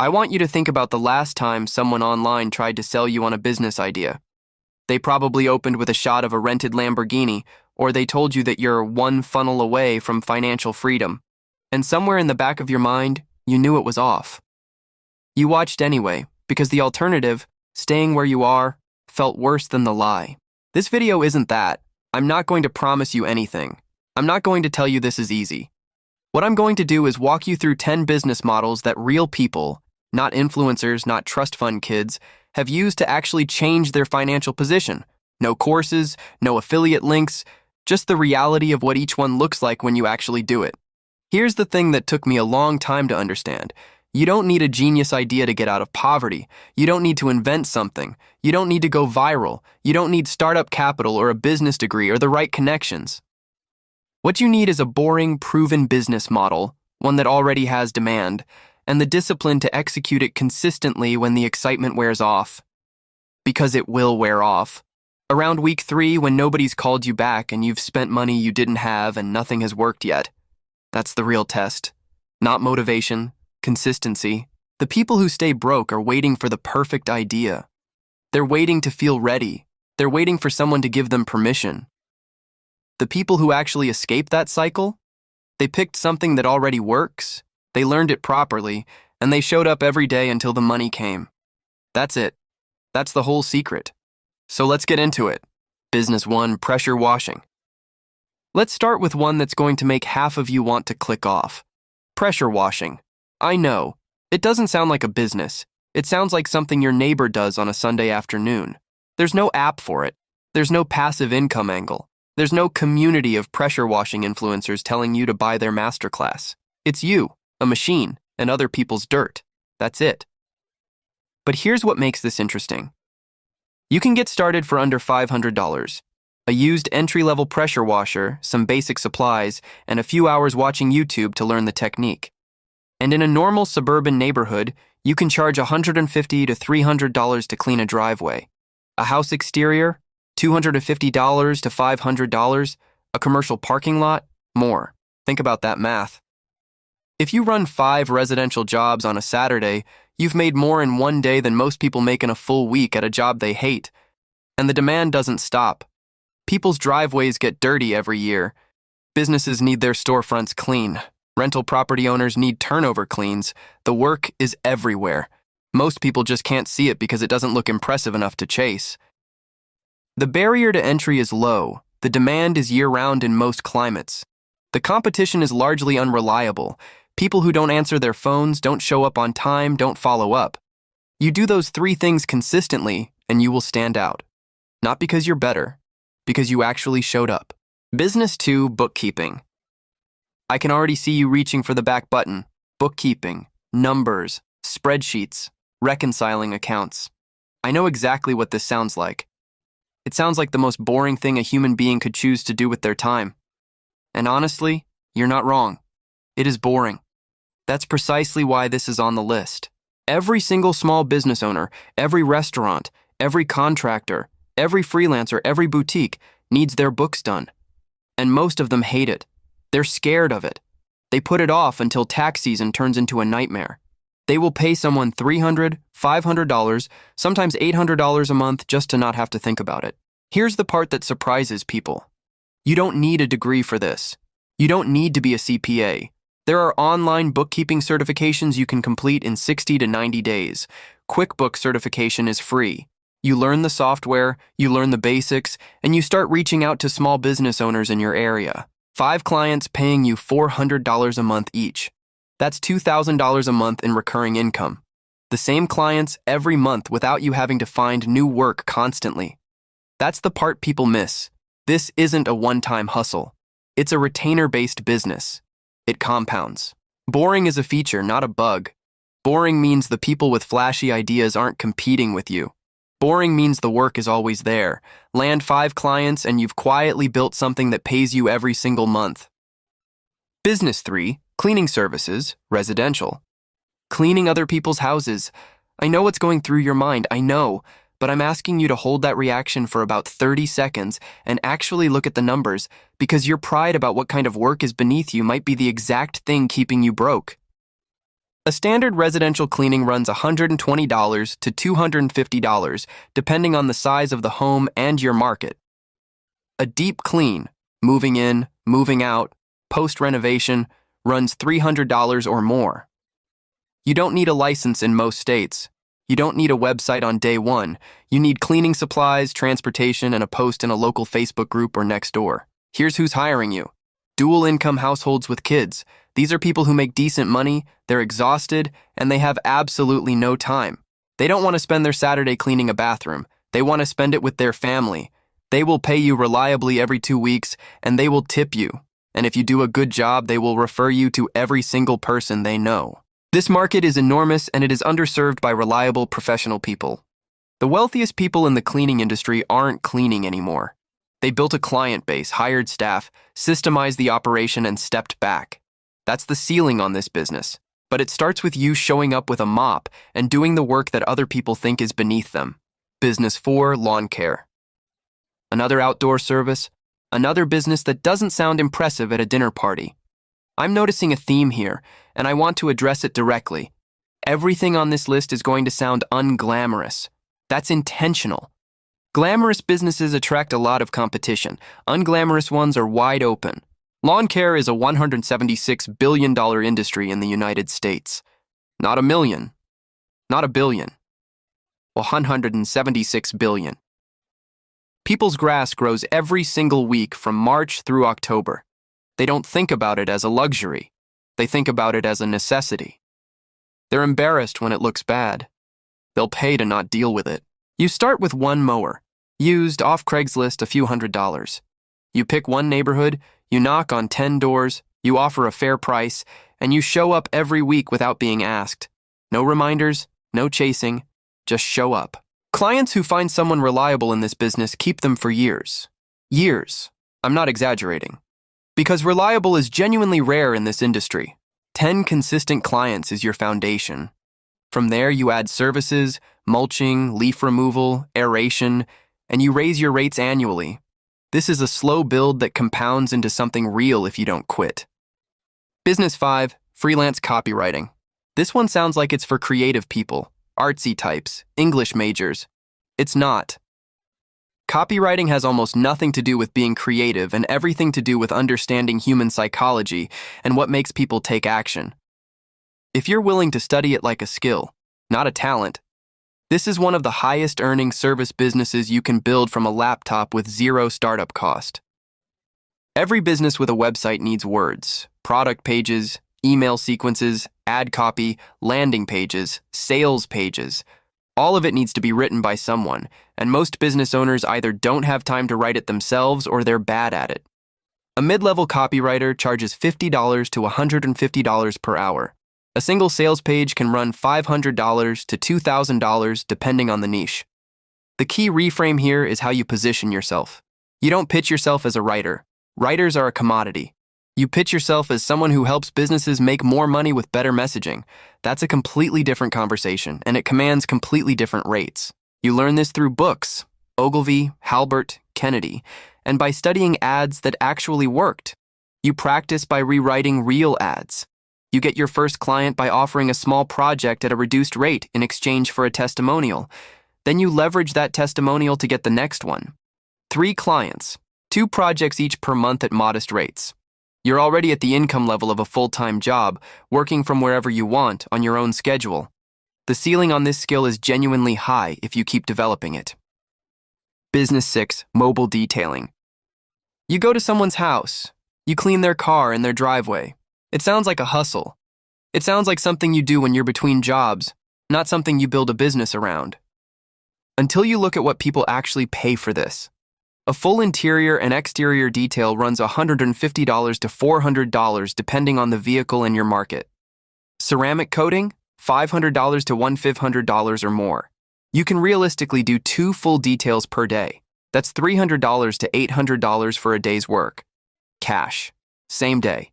I want you to think about the last time someone online tried to sell you on a business idea. They probably opened with a shot of a rented Lamborghini, or they told you that you're one funnel away from financial freedom. And somewhere in the back of your mind, you knew it was off. You watched anyway, because the alternative, staying where you are, felt worse than the lie. This video isn't that. I'm not going to promise you anything. I'm not going to tell you this is easy. What I'm going to do is walk you through 10 business models that real people, not influencers, not trust fund kids, have used to actually change their financial position. No courses, no affiliate links, just the reality of what each one looks like when you actually do it. Here's the thing that took me a long time to understand. You don't need a genius idea to get out of poverty. You don't need to invent something. You don't need to go viral. You don't need startup capital or a business degree or the right connections. What you need is a boring, proven business model, one that already has demand, and the discipline to execute it consistently when the excitement wears off. Because it will wear off. Around week 3, when nobody's called you back and you've spent money you didn't have and nothing has worked yet. That's the real test. Not motivation, consistency. The people who stay broke are waiting for the perfect idea. They're waiting to feel ready. They're waiting for someone to give them permission. The people who actually escape that cycle, they picked something that already works, they learned it properly, and they showed up every day until the money came. That's it. That's the whole secret. So let's get into it. Business 1, pressure washing. Let's start with one that's going to make half of you want to click off. Pressure washing. I know, it doesn't sound like a business. It sounds like something your neighbor does on a Sunday afternoon. There's no app for it. There's no passive income angle. There's no community of pressure washing influencers telling you to buy their masterclass. It's you, a machine, and other people's dirt. That's it. But here's what makes this interesting. You can get started for under $500. A used entry-level pressure washer, some basic supplies, and a few hours watching YouTube to learn the technique. And in a normal suburban neighborhood, you can charge $150 to $300 to clean a driveway. A house exterior, $250 to $500, a commercial parking lot, more. Think about that math. If you run 5 residential jobs on a Saturday, you've made more in one day than most people make in a full week at a job they hate. And the demand doesn't stop. People's driveways get dirty every year. Businesses need their storefronts clean. Rental property owners need turnover cleans. The work is everywhere. Most people just can't see it because it doesn't look impressive enough to chase. The barrier to entry is low. The demand is year-round in most climates. The competition is largely unreliable. People who don't answer their phones, don't show up on time, don't follow up. You do those 3 things consistently, and you will stand out. Not because you're better, because you actually showed up. Business 2, bookkeeping. I can already see you reaching for the back button. Bookkeeping, numbers, spreadsheets, reconciling accounts. I know exactly what this sounds like. It sounds like the most boring thing a human being could choose to do with their time. And honestly, you're not wrong. It is boring. That's precisely why this is on the list. Every single small business owner, every restaurant, every contractor, every freelancer, every boutique needs their books done. And most of them hate it. They're scared of it. They put it off until tax season turns into a nightmare. They will pay someone $300, $500, sometimes $800 a month just to not have to think about it. Here's the part that surprises people. You don't need a degree for this. You don't need to be a CPA. There are online bookkeeping certifications you can complete in 60 to 90 days. QuickBooks certification is free. You learn the software, you learn the basics, and you start reaching out to small business owners in your area. 5 clients paying you $400 a month each. That's $2,000 a month in recurring income. The same clients every month without you having to find new work constantly. That's the part people miss. This isn't a one-time hustle. It's a retainer-based business. It compounds. Boring is a feature, not a bug. Boring means the people with flashy ideas aren't competing with you. Boring means the work is always there. Land 5 clients and you've quietly built something that pays you every single month. Business 3, cleaning services, residential. Cleaning other people's houses. I know what's going through your mind, I know, but I'm asking you to hold that reaction for about 30 seconds and actually look at the numbers, because your pride about what kind of work is beneath you might be the exact thing keeping you broke. A standard residential cleaning runs $120 to $250, depending on the size of the home and your market. A deep clean, moving in, moving out, post-renovation, runs $300 or more. You don't need a license in most states. You don't need a website on day one. You need cleaning supplies, transportation, and a post in a local Facebook group or Nextdoor. Here's who's hiring you. Dual-income households with kids. These are people who make decent money, they're exhausted, and they have absolutely no time. They don't want to spend their Saturday cleaning a bathroom. They want to spend it with their family. They will pay you reliably every 2 weeks, and they will tip you. And if you do a good job, they will refer you to every single person they know. This market is enormous, and it is underserved by reliable professional people. The wealthiest people in the cleaning industry aren't cleaning anymore. They built a client base, hired staff, systemized the operation, and stepped back. That's the ceiling on this business. But it starts with you showing up with a mop and doing the work that other people think is beneath them. Business 4, lawn care. Another outdoor service, another business that doesn't sound impressive at a dinner party. I'm noticing a theme here, and I want to address it directly. Everything on this list is going to sound unglamorous. That's intentional. Glamorous businesses attract a lot of competition. Unglamorous ones are wide open. Lawn care is a $176 billion industry in the United States. Not a million. Not a billion. 176 billion. People's grass grows every single week from March through October. They don't think about it as a luxury. They think about it as a necessity. They're embarrassed when it looks bad. They'll pay to not deal with it. You start with one mower, used off Craigslist a few $100s. You pick one neighborhood, you knock on 10 doors, you offer a fair price, and you show up every week without being asked. No reminders, no chasing, just show up. Clients who find someone reliable in this business keep them for years. Years. I'm not exaggerating. Because reliable is genuinely rare in this industry. 10 consistent clients is your foundation. From there, you add services, mulching, leaf removal, aeration, and you raise your rates annually. This is a slow build that compounds into something real if you don't quit. Business 5, freelance copywriting. This one sounds like it's for creative people, artsy types, English majors. It's not. Copywriting has almost nothing to do with being creative and everything to do with understanding human psychology and what makes people take action. If you're willing to study it like a skill, not a talent, this is one of the highest earning service businesses you can build from a laptop with zero startup cost. Every business with a website needs words, product pages, email sequences, ad copy, landing pages, sales pages. All of it needs to be written by someone, and most business owners either don't have time to write it themselves or they're bad at it. A mid-level copywriter charges $50 to $150 per hour. A single sales page can run $500 to $2,000 depending on the niche. The key reframe here is how you position yourself. You don't pitch yourself as a writer. Writers are a commodity. You pitch yourself as someone who helps businesses make more money with better messaging. That's a completely different conversation, and it commands completely different rates. You learn this through books, Ogilvy, Halbert, Kennedy, and by studying ads that actually worked. You practice by rewriting real ads. You get your first client by offering a small project at a reduced rate in exchange for a testimonial. Then you leverage that testimonial to get the next one. 3 clients, 2 projects each per month at modest rates. You're already at the income level of a full-time job, working from wherever you want on your own schedule. The ceiling on this skill is genuinely high if you keep developing it. Business 6, mobile detailing. You go to someone's house. You clean their car and their driveway. It sounds like a hustle. It sounds like something you do when you're between jobs, not something you build a business around. Until you look at what people actually pay for this. A full interior and exterior detail runs $150 to $400 depending on the vehicle and your market. Ceramic coating? $500 to $1,500 or more. You can realistically do 2 full details per day. That's $300 to $800 for a day's work. Cash. Same day.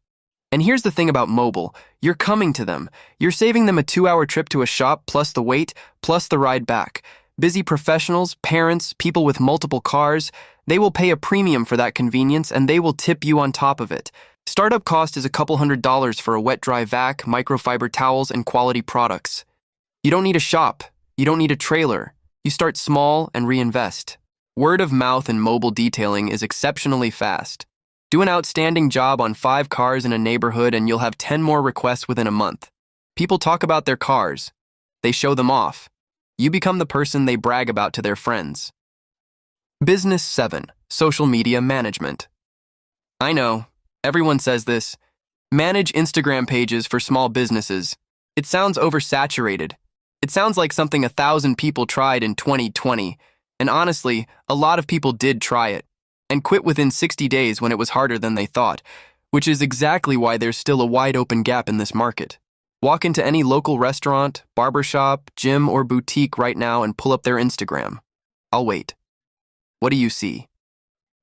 And here's the thing about mobile. You're coming to them. You're saving them a 2-hour trip to a shop plus the wait, plus the ride back. Busy professionals, parents, people with multiple cars, they will pay a premium for that convenience and they will tip you on top of it. Startup cost is a couple $100 for a wet-dry vac, microfiber towels, and quality products. You don't need a shop. You don't need a trailer. You start small and reinvest. Word of mouth and mobile detailing is exceptionally fast. Do an outstanding job on 5 cars in a neighborhood and you'll have 10 more requests within a month. People talk about their cars. They show them off. You become the person they brag about to their friends. Business 7. Social media management. I know, everyone says this. Manage Instagram pages for small businesses. It sounds oversaturated. It sounds like something 1,000 people tried in 2020. And honestly, a lot of people did try it and quit within 60 days when it was harder than they thought, which is exactly why there's still a wide open gap in this market. Walk into any local restaurant, barbershop, gym, or boutique right now and pull up their Instagram. I'll wait. What do you see?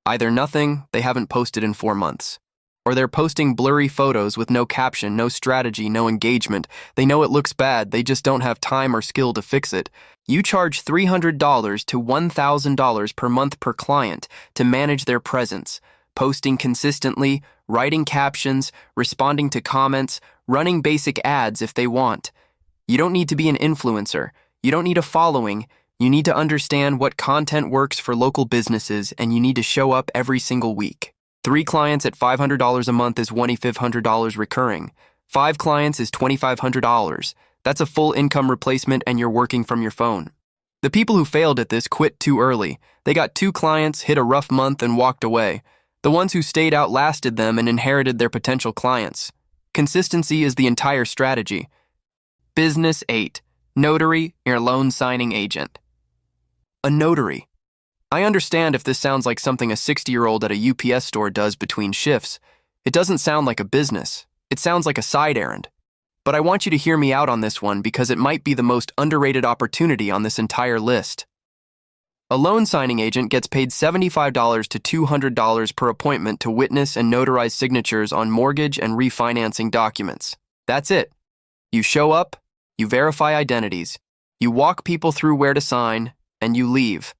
Either nothing, they haven't posted in 4 months, or they're posting blurry photos with no caption, no strategy, no engagement. They know it looks bad, they just don't have time or skill to fix it. You charge $300 to $1,000 per month per client to manage their presence, posting consistently, writing captions, responding to comments, running basic ads if they want. You don't need to be an influencer. You don't need a following. You need to understand what content works for local businesses, and you need to show up every single week. 3 clients at $500 a month is $2,500 recurring. 5 clients is $2,500. That's a full income replacement and you're working from your phone. The people who failed at this quit too early. They got 2 clients, hit a rough month, and walked away. The ones who stayed outlasted them and inherited their potential clients. Consistency is the entire strategy. Business 8. Notary, your loan signing agent. A notary. I understand if this sounds like something a 60-year-old at a UPS store does between shifts. It doesn't sound like a business. It sounds like a side errand. But I want you to hear me out on this one because it might be the most underrated opportunity on this entire list. A loan signing agent gets paid $75 to $200 per appointment to witness and notarize signatures on mortgage and refinancing documents. That's it. You show up, you verify identities, you walk people through where to sign, and you leave.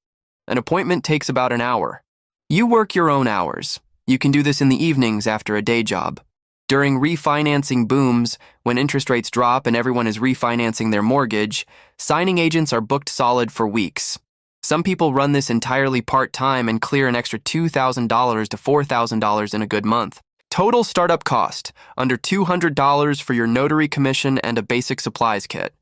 An appointment takes about an hour. You work your own hours. You can do this in the evenings after a day job. During refinancing booms, when interest rates drop and everyone is refinancing their mortgage, signing agents are booked solid for weeks. Some people run this entirely part-time and clear an extra $2,000 to $4,000 in a good month. Total startup cost, under $200 for your notary commission and a basic supplies kit.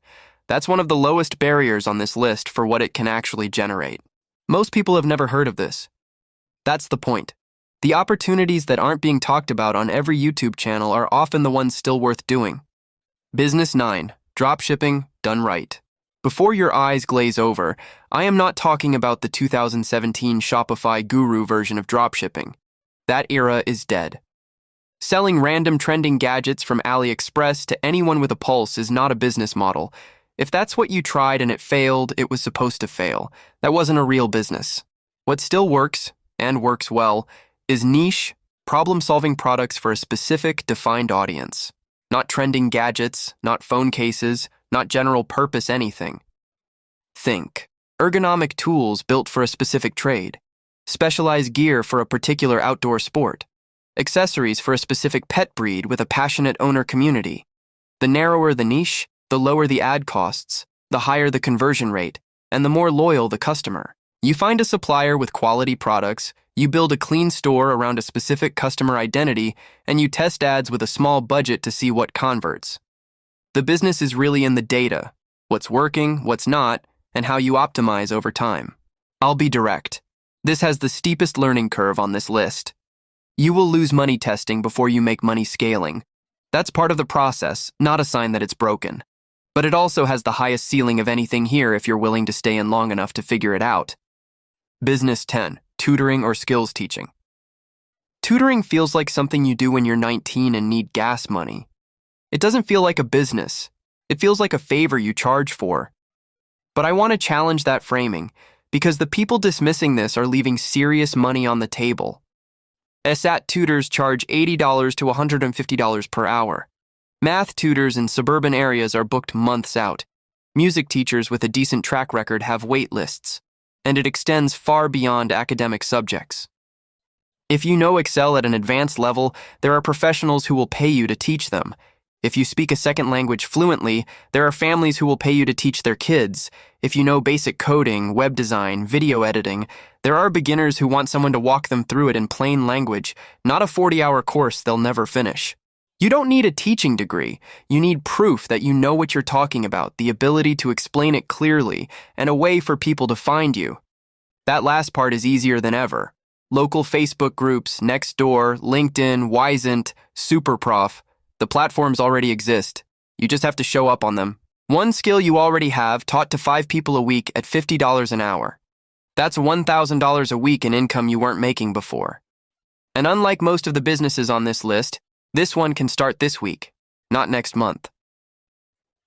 That's one of the lowest barriers on this list for what it can actually generate. Most people have never heard of this. That's the point. The opportunities that aren't being talked about on every YouTube channel are often the ones still worth doing. Business 9. Dropshipping done right. Before your eyes glaze over, I am not talking about the 2017 Shopify Guru version of dropshipping. That era is dead. Selling random trending gadgets from AliExpress to anyone with a pulse is not a business model. If that's what you tried and it failed, it was supposed to fail. That wasn't a real business. What still works, and works well, is niche, problem-solving products for a specific, defined audience. Not trending gadgets, not phone cases, not general-purpose anything. Think. Ergonomic tools built for a specific trade. Specialized gear for a particular outdoor sport. Accessories for a specific pet breed with a passionate owner community. The narrower the niche, the lower the ad costs, the higher the conversion rate, and the more loyal the customer. You find a supplier with quality products, you build a clean store around a specific customer identity, and you test ads with a small budget to see what converts. The business is really in the data, what's working, what's not, and how you optimize over time. I'll be direct. This has the steepest learning curve on this list. You will lose money testing before you make money scaling. That's part of the process, not a sign that it's broken. But it also has the highest ceiling of anything here if you're willing to stay in long enough to figure it out. Business 10. Tutoring or skills teaching. Tutoring feels like something you do when you're 19 and need gas money. It doesn't feel like a business. It feels like a favor you charge for. But I want to challenge that framing, because the people dismissing this are leaving serious money on the table. ESAT tutors charge $80 to $150 per hour. Math tutors in suburban areas are booked months out. Music teachers with a decent track record have wait lists, and it extends far beyond academic subjects. If you know Excel at an advanced level, there are professionals who will pay you to teach them. If you speak a second language fluently, there are families who will pay you to teach their kids. If you know basic coding, web design, video editing, there are beginners who want someone to walk them through it in plain language, not a 40-hour course they'll never finish. You don't need a teaching degree. You need proof that you know what you're talking about, the ability to explain it clearly, and a way for people to find you. That last part is easier than ever. Local Facebook groups, Nextdoor, LinkedIn, Wyzant, Superprof. The platforms already exist. You just have to show up on them. One skill you already have, taught to 5 people a week at $50 an hour. That's $1,000 a week in income you weren't making before. And unlike most of the businesses on this list, this one can start this week, not next month.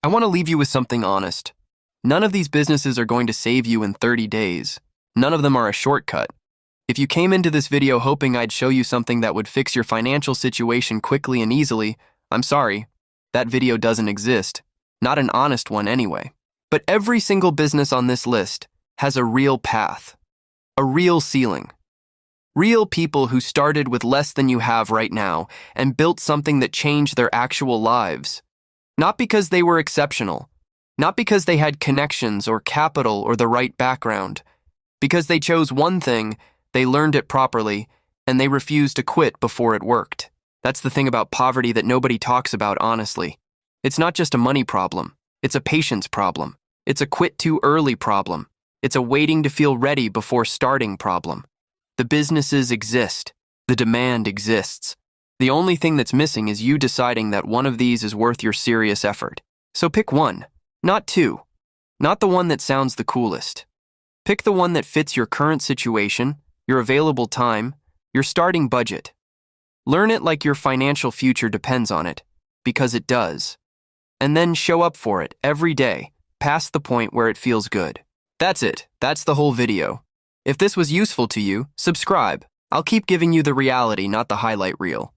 I want to leave you with something honest. None of these businesses are going to save you in 30 days. None of them are a shortcut. If you came into this video hoping I'd show you something that would fix your financial situation quickly and easily, I'm sorry, that video doesn't exist. Not an honest one anyway. But every single business on this list has a real path, a real ceiling. Real people who started with less than you have right now and built something that changed their actual lives. Not because they were exceptional, not because they had connections or capital or the right background, because they chose one thing, they learned it properly, and they refused to quit before it worked. That's the thing about poverty that nobody talks about honestly. It's not just a money problem. It's a patience problem. It's a quit too early problem. It's a waiting to feel ready before starting problem. The businesses exist. The demand exists. The only thing that's missing is you deciding that one of these is worth your serious effort. So pick one, not two. Not the one that sounds the coolest. Pick the one that fits your current situation, your available time, your starting budget. Learn it like your financial future depends on it, because it does. And then show up for it every day, past the point where it feels good. That's it. That's the whole video. If this was useful to you, subscribe. I'll keep giving you the reality, not the highlight reel.